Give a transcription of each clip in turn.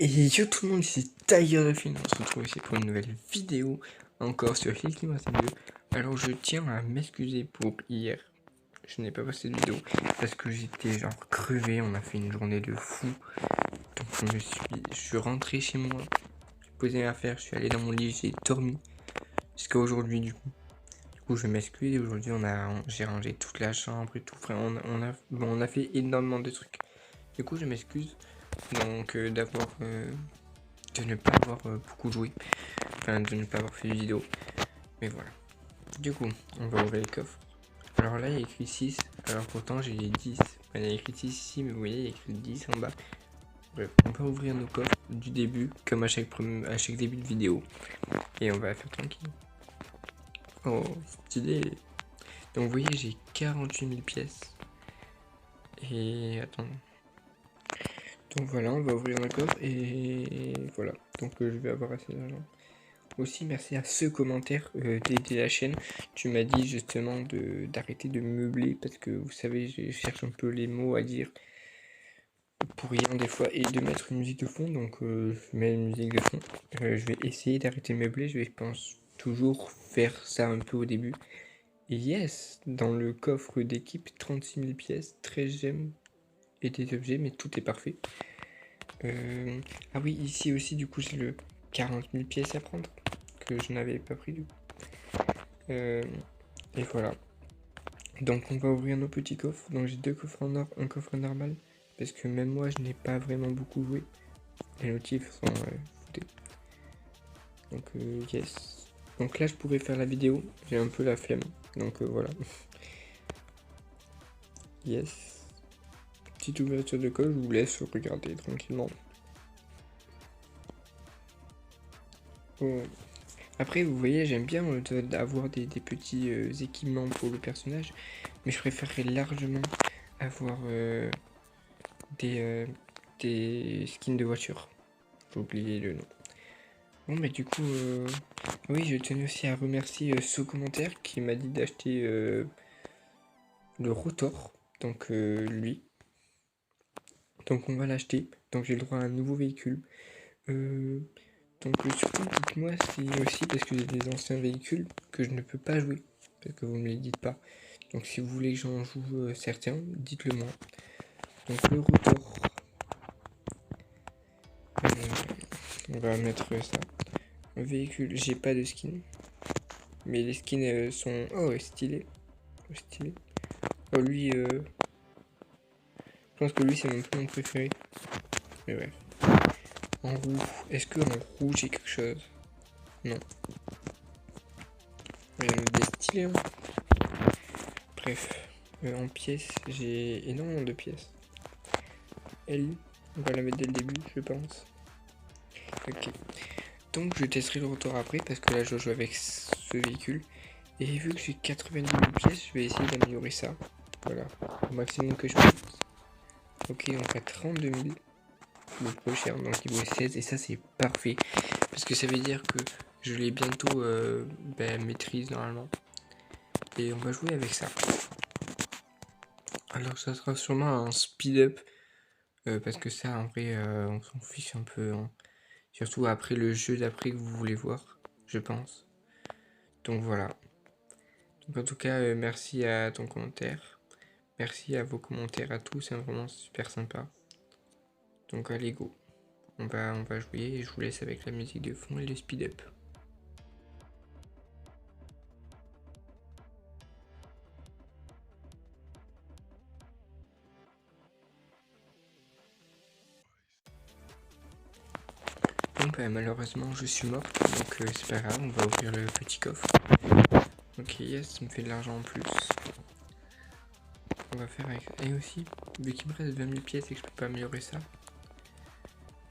Et yo tout le monde, ici Tiger de Film, on se retrouve ici pour une nouvelle vidéo, encore sur Hill Climb 2. Alors je tiens à m'excuser pour hier, je n'ai pas posté de vidéo, parce que j'étais genre crevé, on a fait une journée de fou. Donc je suis rentré chez moi, j'ai posé mes affaires, je suis allé dans mon lit, j'ai dormi, jusqu'à aujourd'hui du coup. Du coup je m'excuse, aujourd'hui j'ai rangé toute la chambre et tout, frère, on a fait énormément de trucs. Du coup je m'excuse donc de ne pas avoir beaucoup joué, enfin de ne pas avoir fait de vidéo, mais voilà. Du coup, on va ouvrir les coffres. Alors là, il y a écrit 6, alors pourtant j'ai les 10. Il y a écrit 6 ici, mais vous voyez, il y a écrit 10 en bas. Bref, on va ouvrir nos coffres du début, comme à chaque début de vidéo, et on va faire tranquille. Oh, stylé. Donc vous voyez, j'ai 48 000 pièces. Et attends. Donc voilà, on va ouvrir un coffre, et voilà. Donc je vais avoir assez d'argent. Aussi, merci à ce commentaire d'aider la chaîne. Tu m'as dit justement d'arrêter de meubler parce que vous savez, je cherche un peu les mots à dire pour rien des fois et de mettre une musique de fond. Donc, je mets une musique de fond. Je vais essayer d'arrêter de meubler. Je pense, toujours faire ça un peu au début. Et yes, dans le coffre d'équipe, 36 000 pièces, 13 gemmes et des objets, mais tout est parfait. Ah oui, ici aussi, du coup, j'ai le 40 000 pièces à prendre que je n'avais pas pris du coup. Et voilà. Donc on va ouvrir nos petits coffres. Donc j'ai deux coffres en or, un coffre normal. Parce que même moi je n'ai pas vraiment beaucoup joué. Les notifs sont foutés. Donc yes. Donc là je pourrais faire la vidéo. J'ai un peu la flemme. Donc voilà. Yes. Petite ouverture de coffre, je vous laisse regarder tranquillement. Bon. Après, vous voyez, j'aime bien avoir des petits équipements pour le personnage, mais je préférerais largement avoir des skins de voiture. J'ai oublié le nom. Bon, mais du coup, oui, je tenais aussi à remercier ce commentaire qui m'a dit d'acheter le Rotor, donc lui. Donc on va l'acheter, donc j'ai le droit à un nouveau véhicule. Donc surtout dites-moi si aussi parce que j'ai des anciens véhicules que je ne peux pas jouer, parce que vous ne me les dites pas. Donc si vous voulez que j'en joue certains, dites-le moi. Donc le rotor, on va mettre ça. Un véhicule, j'ai pas de skin, mais les skins sont stylés. Stylé. Oh lui, je pense que lui c'est mon préféré. Mais bref. En roux, est-ce que en rouge j'ai quelque chose? Non. Rien de stylé, hein. Bref, en pièces, j'ai énormément de pièces. Elle, on va la mettre dès le début, je pense. Ok. Donc je testerai le rotor après parce que là je joue avec ce véhicule. Et vu que j'ai 90 000 pièces, je vais essayer d'améliorer ça. Voilà, au maximum que je peux. Ok, on fait 32 000. Le plus cher, donc niveau 16. Et ça c'est parfait. Parce que ça veut dire que je l'ai bientôt maîtrise normalement. Et on va jouer avec ça. Alors ça sera sûrement un speed up. Parce que ça en vrai on s'en fiche un peu. Hein. Surtout après le jeu d'après que vous voulez voir, je pense. Donc voilà. Donc en tout cas merci à ton commentaire. Merci à vos commentaires à tous, c'est vraiment super sympa. Donc allez go. On va jouer et je vous laisse avec la musique de fond et le speed up. Bon malheureusement je suis mort, donc c'est pas grave, on va ouvrir le petit coffre. Ok yes, ça me fait de l'argent en plus. On va faire avec... Et aussi, vu qu'il me reste 20 000 pièces et que je peux pas améliorer ça,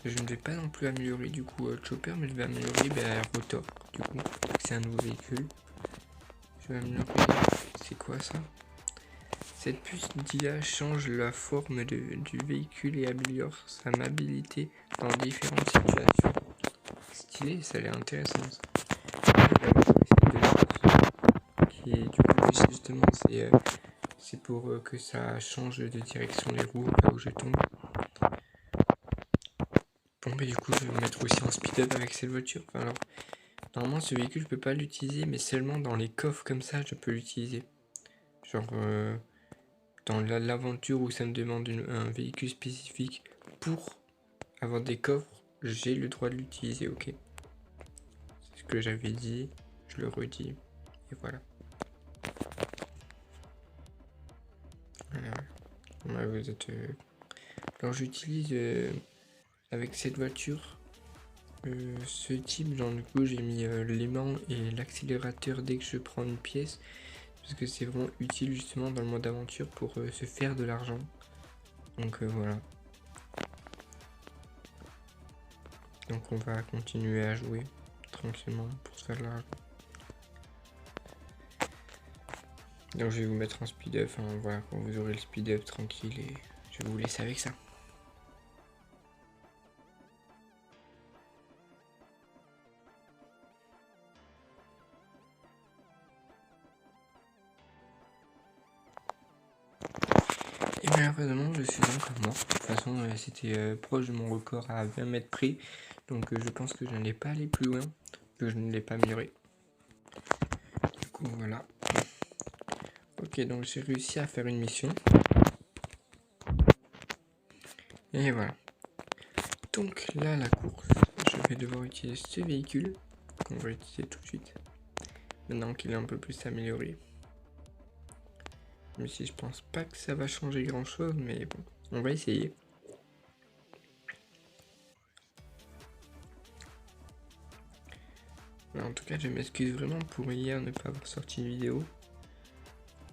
je ne vais pas non plus améliorer du coup Chopper, mais je vais améliorer Rotor, du coup, c'est un nouveau véhicule. Je vais améliorer... C'est quoi ça? Cette puce d'IA change la forme du véhicule et améliore sa maniabilité dans différentes situations. Stylé, ça a l'air intéressant ça. Qui est, du coup, justement, c'est pour que ça change de direction les roues là où je tombe. Bon, Bon bah du coup je vais vous mettre aussi en speed-up avec cette voiture. Enfin, alors, normalement ce véhicule je peux pas l'utiliser, mais seulement dans les coffres comme ça je peux l'utiliser. Genre dans l'aventure où ça me demande un véhicule spécifique pour avoir des coffres, j'ai le droit de l'utiliser, ok. C'est ce que j'avais dit, je le redis, et voilà. Ouais, vous êtes... Alors j'utilise avec cette voiture ce type, genre du coup j'ai mis l'aimant et l'accélérateur dès que je prends une pièce, parce que c'est vraiment utile justement dans le mode aventure pour se faire de l'argent. Donc voilà. Donc on va continuer à jouer tranquillement pour se faire de l'argent. Donc je vais vous mettre en speed up, enfin voilà, quand vous aurez le speed up tranquille, et je vais vous laisser avec ça. Et malheureusement je suis encore mort. De toute façon c'était proche de mon record à 20 mètres près. Donc je pense que je n'allais pas aller plus loin, que je ne l'ai pas amélioré. Du coup voilà. Ok, donc j'ai réussi à faire une mission. Et voilà. Donc là la course, je vais devoir utiliser ce véhicule qu'on va utiliser tout de suite. Maintenant qu'il est un peu plus amélioré. Même si je pense pas que ça va changer grand chose, mais bon, on va essayer. Alors, en tout cas, je m'excuse vraiment pour hier ne pas avoir sorti une vidéo.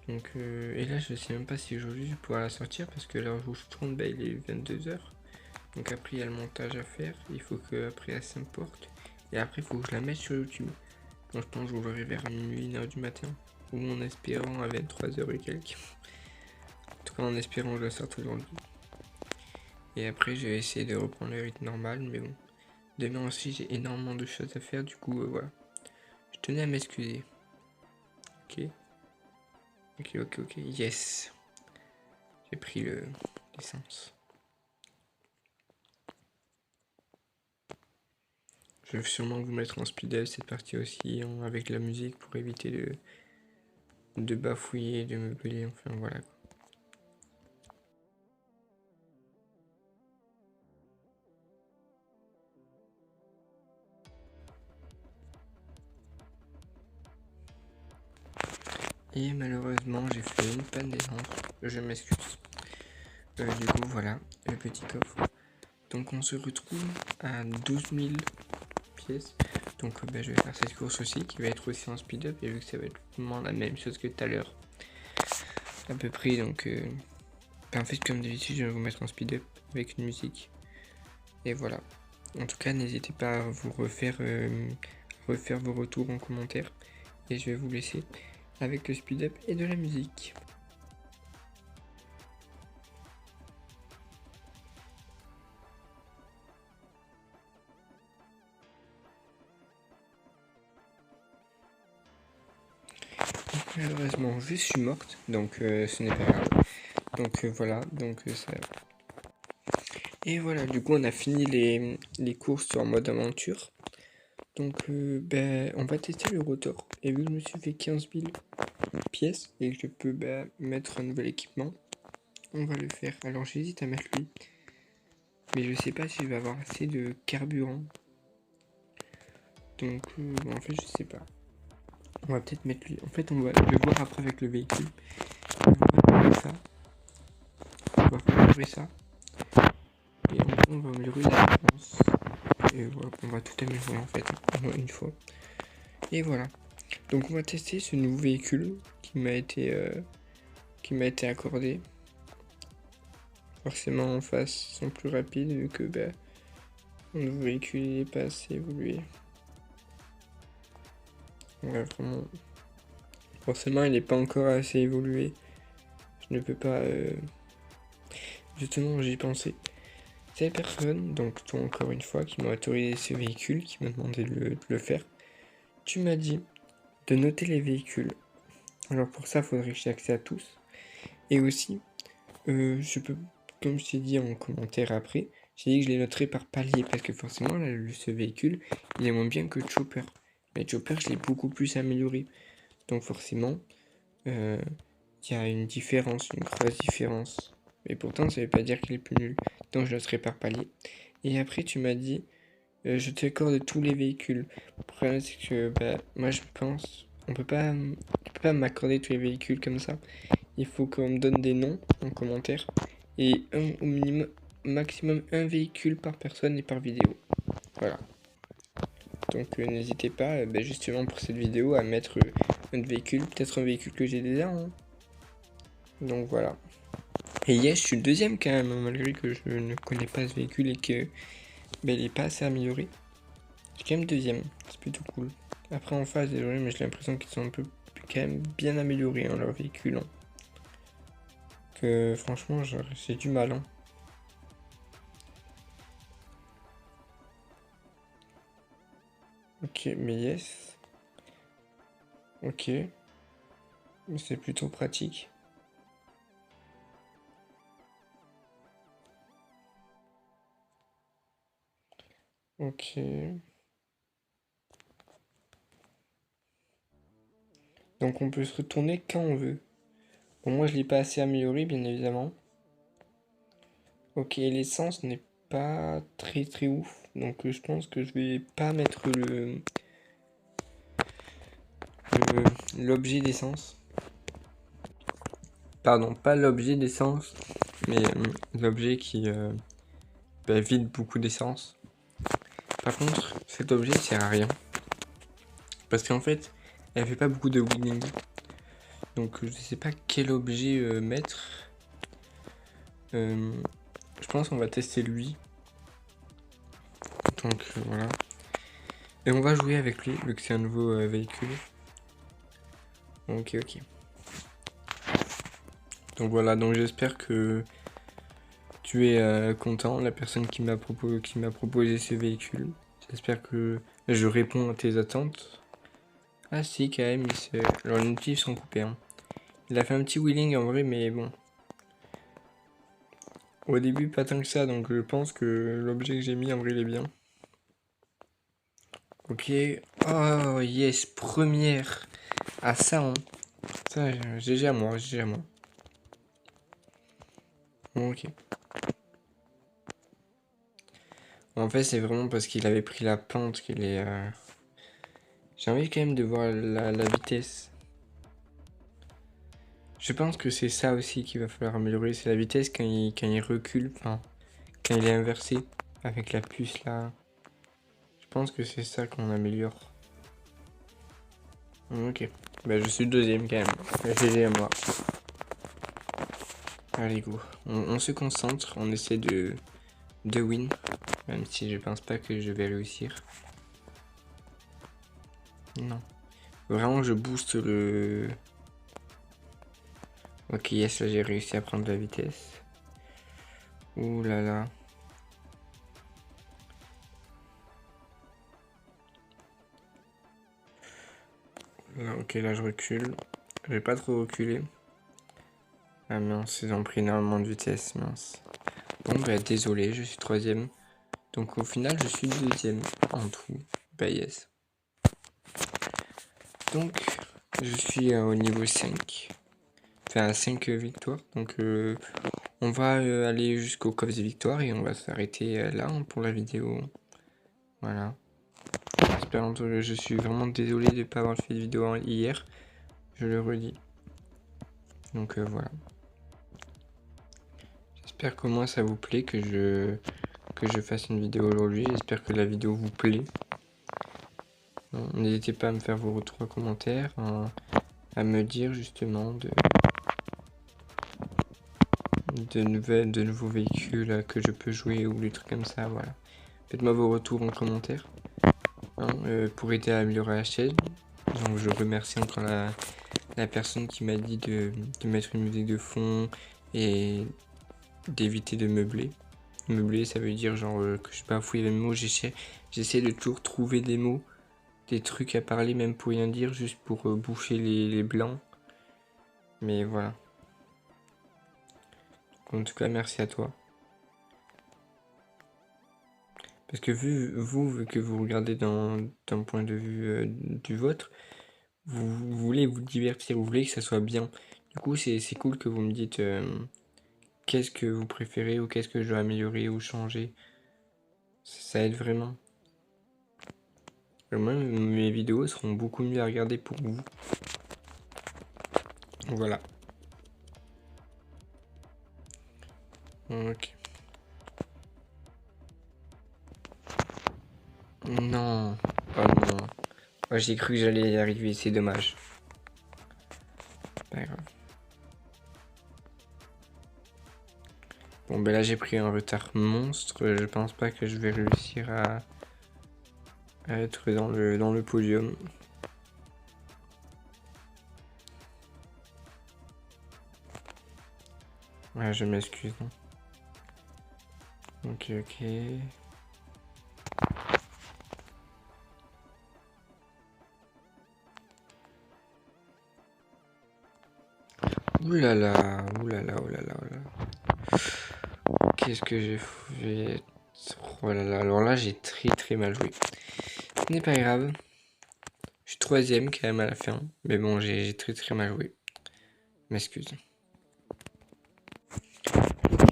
Donc, et là, je sais même pas si aujourd'hui je pourrai la sortir parce que l'heure où je tourne, bah, il est 22 h. Donc après, il y a le montage à faire. Il faut que après elle s'importe. Et après, il faut que je la mette sur YouTube. Donc, je pense que je vous l'aurai vers minuit, 1 h du matin. Ou en espérant à 23 h et quelques. En tout cas, en espérant que je la sorte aujourd'hui. Et après, je vais essayer de reprendre le rythme normal. Mais bon, demain aussi, j'ai énormément de choses à faire. Du coup, voilà. Je tenais à m'excuser. Ok. Ok. Yes. J'ai pris l'essence. Je vais sûrement vous mettre en speed up cette partie aussi avec la musique pour éviter de bafouiller, de me gueuler, enfin voilà. Et malheureusement j'ai fait une panne d'essence, je m'excuse. Du coup voilà, le petit coffre. Donc on se retrouve à 12 000 pièces. Donc je vais faire cette course aussi qui va être aussi en speed up, et vu que ça va être vraiment la même chose que tout à l'heure. À peu près, donc en fait comme d'habitude je vais vous mettre en speed up avec une musique. Et voilà. En tout cas n'hésitez pas à vous refaire vos retours en commentaire. Et je vais vous laisser avec le speed up et de la musique. Malheureusement je suis morte, donc ce n'est pas grave. Donc voilà, donc ça. Et voilà, du coup on a fini les courses en mode aventure. Donc on va tester le rotor. Et vu que je me suis fait 15 000 pièces et que je peux mettre un nouvel équipement, on va le faire. Alors j'hésite à mettre lui, mais je sais pas si je vais avoir assez de carburant. Donc en fait je sais pas. On va peut-être mettre lui. En fait on va le voir après avec le véhicule. Et on va faire ça. On va améliorer ça. Et on va améliorer la défense. Et voilà, on va tout améliorer en fait, une fois. Et voilà. Donc on va tester ce nouveau véhicule qui m'a été accordé. Forcément en face sont plus rapides vu que mon nouveau véhicule n'est pas assez évolué. Ouais, vraiment. Forcément il n'est pas encore assez évolué. Je ne peux pas. Justement j'y pensais. Cette personne, donc toi encore une fois, qui m'a autorisé ce véhicule, qui m'a demandé de le faire, tu m'as dit de noter les véhicules. Alors pour ça, il faudrait que j'ai accès à tous. Et aussi, je peux, comme je t'ai dit en commentaire après, j'ai dit que je les noterais par palier parce que forcément, là, ce véhicule, il est moins bien que Chopper. Mais Chopper, je l'ai beaucoup plus amélioré. Donc forcément, il y a une différence, une grosse différence. Mais pourtant, ça veut pas dire qu'il est plus nul. Donc je noterai par palier. Et après, tu m'as dit, je t'accorde tous les véhicules. Le problème, c'est que moi, je pense, tu peux pas m'accorder tous les véhicules comme ça. Il faut qu'on me donne des noms en commentaire. Et au minimum, maximum un véhicule par personne et par vidéo. Voilà. Donc n'hésitez pas, justement pour cette vidéo, à mettre un véhicule, peut-être un véhicule que j'ai déjà. Hein. Donc voilà. Et yes, je suis le deuxième quand même, malgré que je ne connais pas ce véhicule et que il n'est pas assez amélioré. Je suis quand même deuxième, c'est plutôt cool. Après en face, désolé, mais j'ai l'impression qu'ils sont un peu quand même bien améliorés hein, leur véhicule. Hein. Que franchement, j'ai du mal. Hein. Ok, mais yes. Ok. Mais c'est plutôt pratique. Ok. Donc on peut se retourner quand on veut. Bon, moi je l'ai pas assez amélioré, bien évidemment. Ok, l'essence n'est pas très très ouf. Donc je pense que je vais pas mettre l'objet d'essence. Pardon, pas l'objet d'essence, mais l'objet qui vide beaucoup d'essence. Par contre, cet objet sert à rien. Parce qu'en fait, elle fait pas beaucoup de wheeling. Donc je sais pas quel objet mettre. Je pense qu'on va tester lui. Donc voilà. Et on va jouer avec lui, vu que c'est un nouveau véhicule. Ok, ok. Donc voilà, donc j'espère que tu es content, la personne qui m'a proposé ce véhicule. J'espère que je réponds à tes attentes. Ah si, quand même, alors les notifs sont coupés. Hein. Il a fait un petit wheeling en vrai, mais bon. Au début, pas tant que ça, donc je pense que l'objet que j'ai mis en vrai, il est bien. Ok. Oh yes, première. Ah ça, hein. Ça, GG à moi, GG à moi. Bon, ok. En fait, c'est vraiment parce qu'il avait pris la pente qu'il est... J'ai envie quand même de voir la vitesse. Je pense que c'est ça aussi qu'il va falloir améliorer, c'est la vitesse quand il recule, enfin, quand il est inversé, avec la puce là. Je pense que c'est ça qu'on améliore. Ok. Bah je suis le deuxième quand même. GG à moi. Allez go. On se concentre, on essaie de win. Même si je pense pas que je vais réussir. Non. Vraiment je booste le... Ok yes là j'ai réussi à prendre la vitesse. Ouh là là. Là, ok là je recule. Je vais pas trop reculer. Ah mince, ils ont pris énormément de vitesse, mince. Bon bah désolé, je suis troisième. Donc au final je suis deuxième en tout. Bah yes. Donc je suis au niveau 5. Enfin à 5 victoires. Donc on va aller jusqu'au coffre des victoires et on va s'arrêter là hein, pour la vidéo. Voilà. J'espère que je suis vraiment désolé de ne pas avoir fait de vidéo hier. Je le redis. Donc voilà. J'espère qu'au moins ça vous plaît que je fasse une vidéo aujourd'hui. J'espère que la vidéo vous plaît. N'hésitez pas à me faire vos retours en commentaire, à me dire justement de nouveaux véhicules que je peux jouer ou des trucs comme ça. Voilà. Faites-moi vos retours en commentaire hein, pour aider à améliorer la chaîne. Donc je remercie encore la personne qui m'a dit de mettre une musique de fond et d'éviter de meubler. Meubler, ça veut dire genre que je bafouille les mots. J'essaie de toujours trouver des mots, des trucs à parler même pour rien dire, juste pour boucher les blancs. Mais voilà. En tout cas, merci à toi. Parce que vu que vous regardez d'un point de vue du vôtre, vous voulez vous divertir, vous voulez que ça soit bien. Du coup, c'est cool que vous me dites qu'est-ce que vous préférez ou qu'est-ce que je dois améliorer ou changer. Ça aide vraiment. Moi, mes vidéos seront beaucoup mieux à regarder pour vous. Voilà. Ok. Non. Oh non. Oh, j'ai cru que j'allais y arriver, c'est dommage. Pas grave. Bon, ben là, j'ai pris un retard monstre. Je pense pas que je vais réussir à être dans le podium. Ouais, je m'excuse. Ok, ok. Oulala, oulala, oulala, oulala. Qu'est-ce que j'ai fait? Oh là là, alors là, j'ai très mal joué. Ce n'est pas grave. Je suis troisième quand même à la fin. Mais bon, j'ai très mal joué. M'excuse.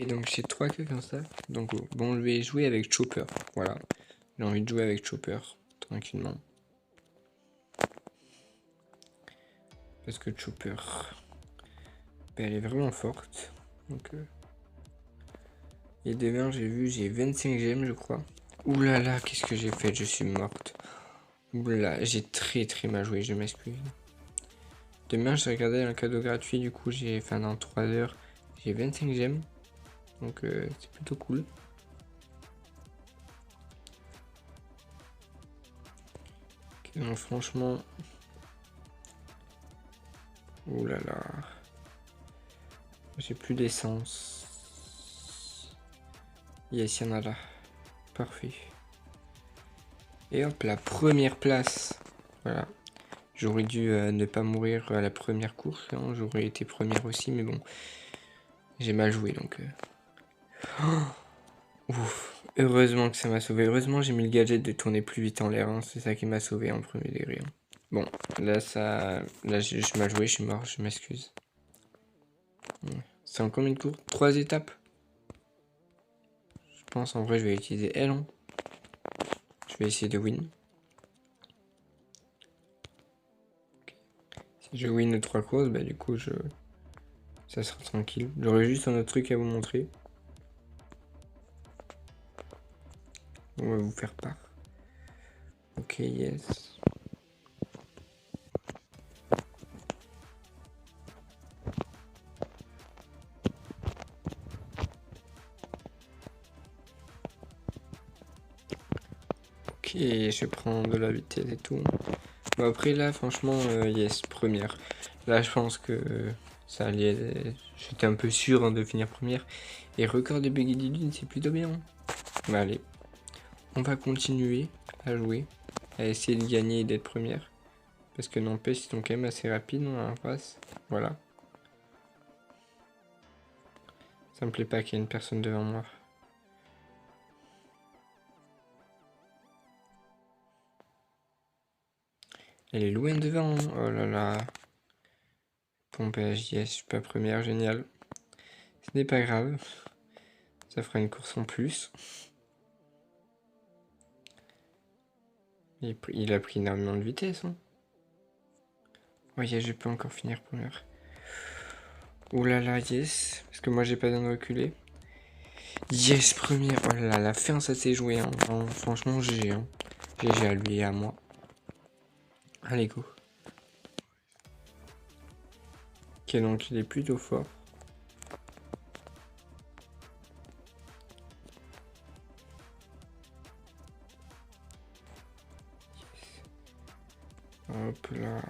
Et donc j'ai 3 queues comme ça. Donc bon, je vais jouer avec Chopper. Voilà. J'ai envie de jouer avec Chopper. Tranquillement. Parce que Chopper, ben, elle est vraiment forte. Donc, et demain, j'ai vu, j'ai 25 gemmes, je crois. Oulala, là là, qu'est-ce que j'ai fait? Je suis morte. Oulala, j'ai très mal joué, je m'excuse. Demain, j'ai regardé un cadeau gratuit, du coup, enfin, dans 3 heures, j'ai 25 gemmes. Donc, c'est plutôt cool. Okay, donc, franchement. Oulala. Là là. J'ai plus d'essence. Yes, il y en a là. Parfait. Et hop, la première place. Voilà. J'aurais dû ne pas mourir à la première course. Hein. J'aurais été première aussi, mais bon. J'ai mal joué, donc... Oh, ouf. Heureusement que ça m'a sauvé. Heureusement, j'ai mis le gadget de tourner plus vite en l'air. Hein. C'est ça qui m'a sauvé en premier degré. Hein. Bon, là, là j'ai mal joué, je suis mort. Je m'excuse. C'est en combien de tours? 3 étapes? Je pense, en vrai, je vais utiliser L. Hein. Je vais essayer de win. Si je win 3 courses, bah du coup, ça sera tranquille. J'aurais juste un autre truc à vous montrer. On va vous faire part. Ok, yes. Ok, je prends de la vitesse et tout. Bon, après là, franchement, yes, première. Là, je pense que ça allait... J'étais un peu sûr hein, de finir première. Et record de Buggy Dune, c'est plutôt bien. Bah allez, on va continuer à jouer, à essayer de gagner et d'être première. Parce que n'empêche, ils sont quand même assez rapides en face. Voilà. Ça me plaît pas qu'il y ait une personne devant moi. Elle est loin devant. Oh là là. Bon bah yes, je suis pas première, génial. Ce n'est pas grave. Ça fera une course en plus. Il a pris énormément de vitesse. Hein. Ouais, je peux encore finir première. Oh là là, yes. Parce que moi j'ai pas besoin de reculer. Yes, première. Oh là là, la fin ça s'est joué. Hein. Franchement, GG. Hein. GG à lui et à moi. Allez, go. Ok, donc il est plutôt fort. Hop là.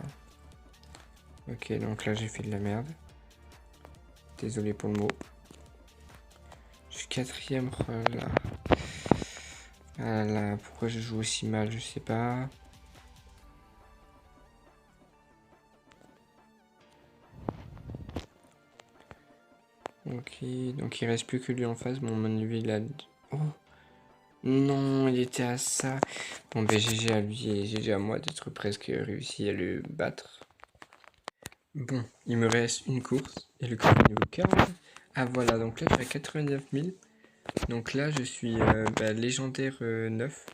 Ok, donc là j'ai fait de la merde. Désolé pour le mot. Je suis quatrième. Oh là. Ah là, pourquoi je joue aussi mal, je sais pas. Ok, donc il reste plus que lui en face. Mon niveau il a... Oh, Non, il était à ça. Bon, ben GG à lui et GG à moi d'être presque réussi à le battre. Bon, il me reste une course et le coffre niveau 40. Ah voilà, donc là je suis à 89 000. Donc là je suis légendaire 9.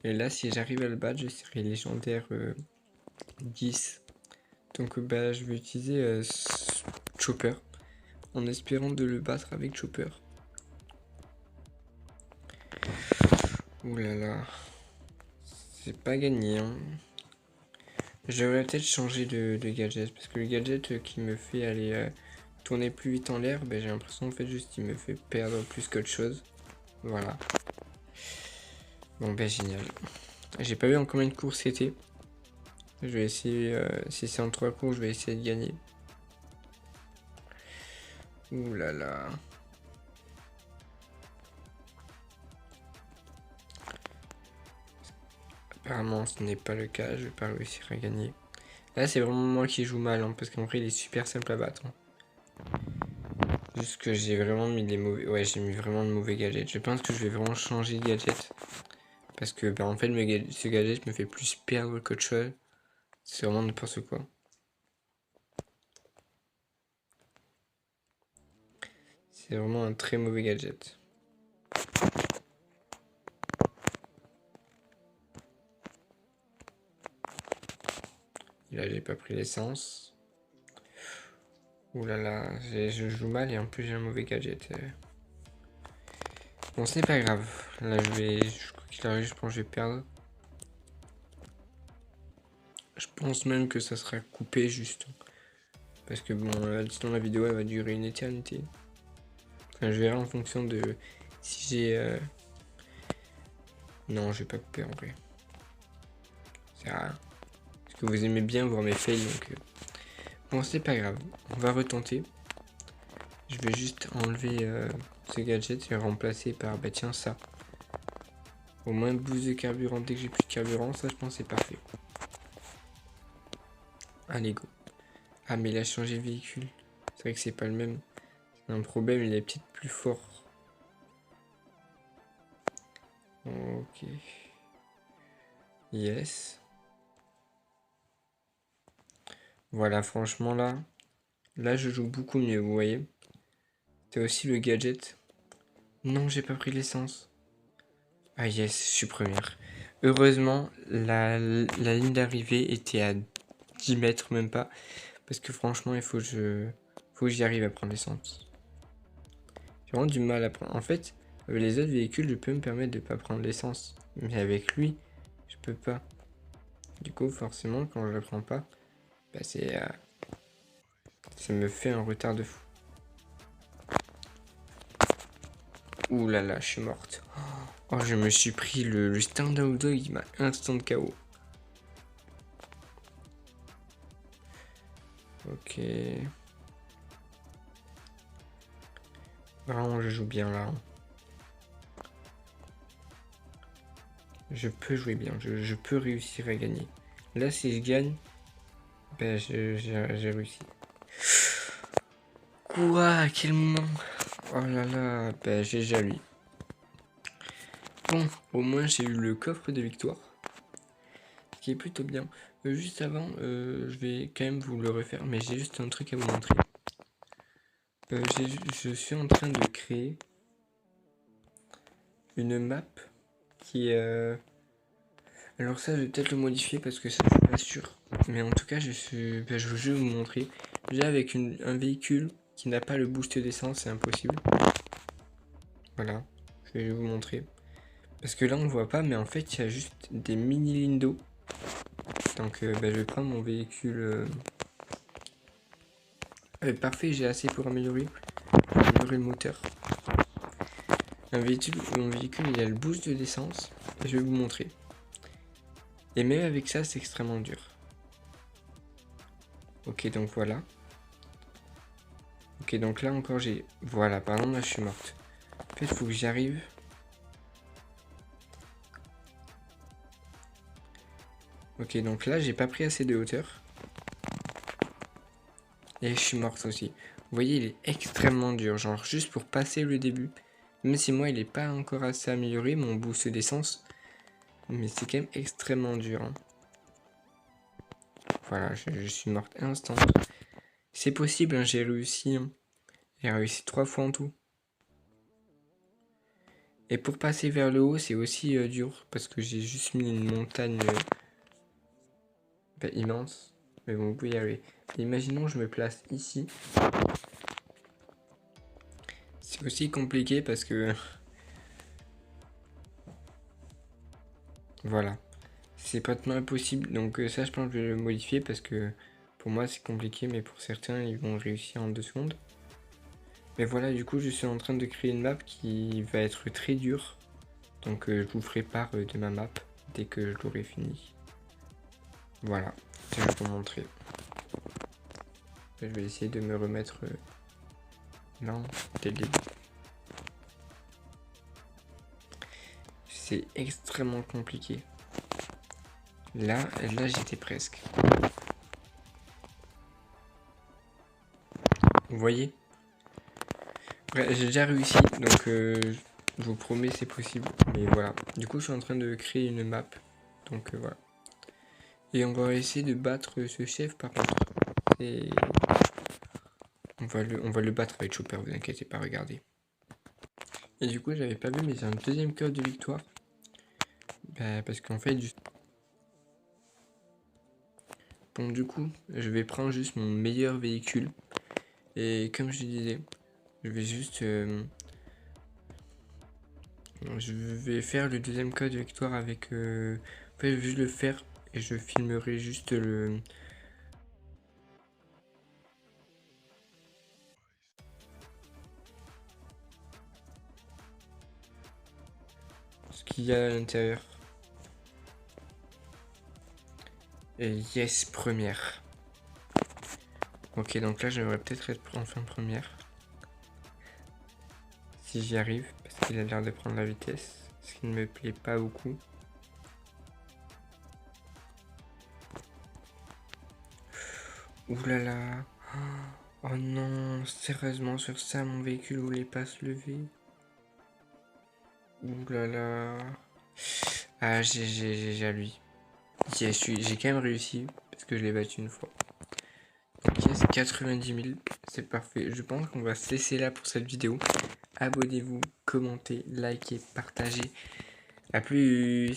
Et là si j'arrive à le battre, je serai légendaire 10. Donc je vais utiliser Chopper en espérant de le battre avec Chopper. Ouh là là, c'est pas gagné hein. Je devrais peut-être changer de gadget parce que le gadget qui me fait aller tourner plus vite en l'air, j'ai l'impression en fait juste qu'il me fait perdre plus qu'autre chose. Voilà. Bon génial. J'ai pas vu en combien de courses c'était. Je vais essayer, si c'est en 3 courses, je vais essayer de gagner. Ouh là là. Apparemment ce n'est pas le cas, je vais pas réussir à gagner. Là c'est vraiment moi qui joue mal, hein, parce qu'en vrai il est super simple à battre. Hein. Juste que j'ai vraiment mis des mauvais... Ouais, j'ai mis vraiment de mauvais gadgets. Je pense que je vais vraiment changer de gadget. Parce que en fait ce gadget me fait plus perdre qu'autre chose. C'est vraiment n'importe quoi. C'est vraiment un très mauvais gadget. Et là j'ai pas pris l'essence. Ouh là là, je joue mal et en plus j'ai un mauvais gadget. Bon, ce n'est pas grave. Là, je crois qu'il arrive, je pense que je vais perdre. Je pense même que ça sera coupé juste. Parce que bon, sinon la vidéo elle va durer une éternité. Enfin, je verrai en fonction de si j'ai... Non, je vais pas couper en vrai. C'est rare. Parce que vous aimez bien voir mes fails, donc... Bon, c'est pas grave. On va retenter. Je vais juste enlever ce gadget et le remplacer par, tiens, ça. Au moins, boost de carburant dès que j'ai plus de carburant, ça, je pense, c'est parfait. Allez, go. Ah, mais il a changé de véhicule. C'est vrai que c'est pas le même. C'est un problème, il est peut-être plus fort. Ok. Yes. Voilà, franchement, là, je joue beaucoup mieux, vous voyez. C'est aussi le gadget. Non, j'ai pas pris l'essence. Ah yes, je suis première. Heureusement, la ligne d'arrivée était à 10 mètres, même pas. Parce que franchement, il faut que j'y arrive à prendre l'essence. J'ai vraiment du mal à prendre. En fait, avec les autres véhicules, je peux me permettre de pas prendre l'essence. Mais avec lui, je peux pas. Du coup, forcément, quand je la prends pas, ça me fait un retard de fou. Ouh là là, je suis morte. Oh, je me suis pris le stand-out dog, il m'a instant KO. Ok. Vraiment, je joue bien là. Je peux jouer bien, je peux réussir à gagner. Là, si je gagne, j'ai réussi. Quoi? À quel moment? Oh là là, j'ai lui. Bon, au moins j'ai eu le coffre de victoire. Ce qui est plutôt bien. Juste avant, je vais quand même vous le refaire, mais j'ai juste un truc à vous montrer. Je suis en train de créer une map qui est... Alors ça, je vais peut-être le modifier parce que ça, je suis pas sûr. Mais en tout cas, je vais vous montrer. Déjà, avec un véhicule qui n'a pas le boost d'essence, c'est impossible. Voilà, je vais vous montrer. Parce que là, on ne voit pas, mais en fait, il y a juste des mini lignes d'eau. Donc, je vais prendre mon véhicule... parfait, j'ai assez pour améliorer le moteur. Mon véhicule, il a le boost d'essence. Je vais vous montrer. Et même avec ça, c'est extrêmement dur. Ok, donc voilà. Ok, donc là encore, j'ai... Voilà, par exemple, là, je suis morte. En fait, il faut que j'y arrive. Ok, donc là, j'ai pas pris assez de hauteur. Et je suis morte aussi. Vous voyez, il est extrêmement dur. Genre, juste pour passer le début. Même si moi il est pas encore assez amélioré, mon boost d'essence. Mais c'est quand même extrêmement dur. Hein. Voilà, je suis morte instant. C'est possible, hein, j'ai réussi. Hein. J'ai réussi 3 fois en tout. Et pour passer vers le haut, c'est aussi dur. Parce que j'ai juste mis une montagne immense. Mais bon, vous pouvez y arriver. Imaginons je me place ici. C'est aussi compliqué parce que... voilà. C'est pratiquement impossible. Donc ça, je pense que je vais le modifier parce que pour moi, c'est compliqué. Mais pour certains, ils vont réussir en 2 secondes. Mais voilà, du coup, je suis en train de créer une map qui va être très dure. Donc je vous ferai part de ma map dès que je l'aurai fini. Voilà, je vais vous montrer. Je vais essayer de me remettre non, dès le début. C'est extrêmement compliqué. Là j'étais presque. Vous voyez? Ouais, j'ai déjà réussi, donc je vous promets c'est possible. Mais voilà, du coup je suis en train de créer une map. Donc voilà. Et on va essayer de battre ce chef par contre. Et on va le battre avec Chopper, vous inquiétez pas, regardez. Et du coup j'avais pas vu mais j'ai un deuxième code de victoire. Bah, parce qu'en fait bon du coup je vais prendre juste mon meilleur véhicule. Et comme je disais, je vais juste je vais faire le deuxième code de victoire avec en fait je vais juste le faire et je filmerai juste le ce qu'il y a à l'intérieur. Et yes, première. Ok, donc là j'aimerais peut-être être enfin première. Si j'y arrive, parce qu'il a l'air de prendre la vitesse, ce qui ne me plaît pas beaucoup. Ouh là là. Oh non, sérieusement sur ça mon véhicule voulait pas se lever. Ouh là là. Ah j'ai à lui. J'ai quand même réussi parce que je l'ai battu une fois. Ok, c'est 90 000, c'est parfait. Je pense qu'on va se laisser là pour cette vidéo. Abonnez-vous, commentez, likez, partagez. A plus!